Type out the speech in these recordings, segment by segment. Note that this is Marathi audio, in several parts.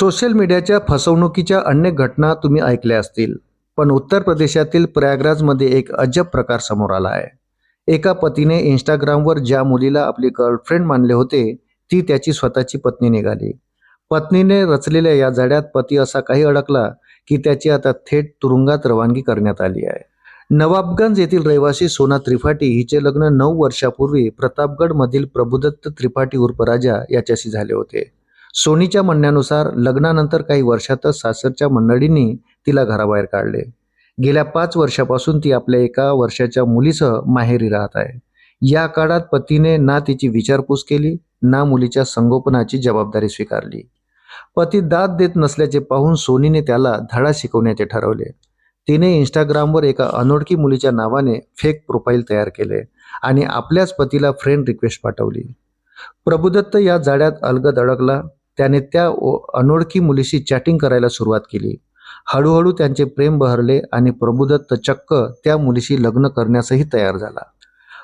सोशल मीडियाच्या फसवणुकीच्या अनेक घटना तुम्ही ऐकल्या असतील, पण उत्तर प्रदेशातील प्रयागराजमध्ये एक अजब प्रकार समोर आला आहे. एका पतीने इंस्टाग्रामवर ज्या मुलीला आपली गर्लफ्रेंड मानले होते, ती त्याची स्वतःची पत्नी निघाली. पत्नीने रचलेल्या या जाळ्यात पती असा काही अडकला की त्याची आता थेट तुरुंगात रवानगी करण्यात आली आहे. नवाबगंज येथील रहिवासी सोना त्रिपाठी हिचे लग्न 9 वर्षापूर्वी प्रतापगडमधील प्रभुदत्त त्रिपाठी उर्फ राजा याच्याशी झाले होते. सोनीच्या म्हणण्यानुसार लग्नानंतर काही वर्षातच सासरच्या मंडळींनी तिला घराबाहेर काढले. गेल्या 5 वर्षापासून ती आपल्या 1 वर्षाच्या मुलीसह माहेरी राहत आहे. या काळात पतीने ना तिची विचारपूस केली, ना मुलीच्या संगोपनाची जबाबदारी स्वीकारली. पती दाद देत नसल्याचे पाहून सोनीने त्याला धडा शिकवण्याचे ठरवले. तिने इंस्टाग्रामवर एका अनोळखी मुलीच्या नावाने फेक प्रोफाईल तयार केले आणि आपल्याच पतीला फ्रेंड रिक्वेस्ट पाठवली. प्रभुदत्त या जाळ्यात अलगद अडकला. त्याने त्या अनोळखी मुलीशी चॅटिंग करायला सुरुवात केली. हळूहळू त्यांचे प्रेम बहरले आणि प्रभुदत्त चक्क त्या मुलीशी लग्न करण्यासही तयार झाला.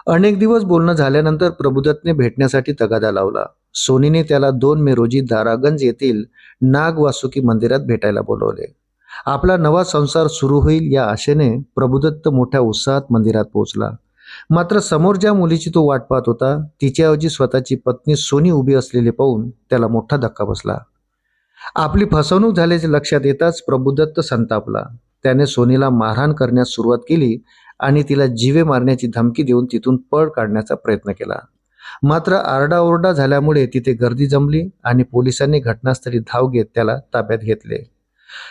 अनेक दिवस बोलणं झाल्यानंतर प्रभुदत्तने भेटण्यासाठी तगादा लावला. सोनीने त्याला 2 मे रोजी दारागंज येथील नाग वासुकी मंदिरात भेटायला बोलवले. आपला नवा संसार सुरू होईल या आशेने प्रभुदत्त मोठ्या उत्साहात मंदिरात पोहोचला. मात्र समोर ज्या मुलीची तो वाट पाहत होता, तिच्याऐवजी स्वतःची पत्नी सोनी उभी असलेली पाहून त्याला मोठा धक्का बसला. आपली फसवणूक झाल्याचे लक्षात येताच प्रभुदत्त संतापला. त्याने सोनीला मारहाण करण्यास सुरुवात केली आणि तिला जीवे मारण्याची धमकी देऊन तिथून पळ काढण्याचा प्रयत्न केला. मात्र आरडाओरडा झाल्यामुळे तिथे गर्दी जमली आणि पोलिसांनी घटनास्थळी धाव घेत त्याला ताब्यात घेतले.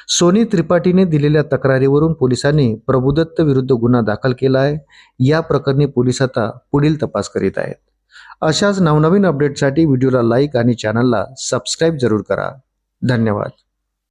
सोनी त्रिपाठीने दिलेल्या तक्रारीवरून पोलिसांनी प्रभुदत्त विरुद्ध गुन्हा दाखल केला आहे. या प्रकरणी पोलीस आता पुढील तपास करीत आहेत. अशाच नवनवीन अपडेटसाठी व्हिडिओला लाईक आणि चॅनलला सबस्क्राईब जरूर करा. धन्यवाद.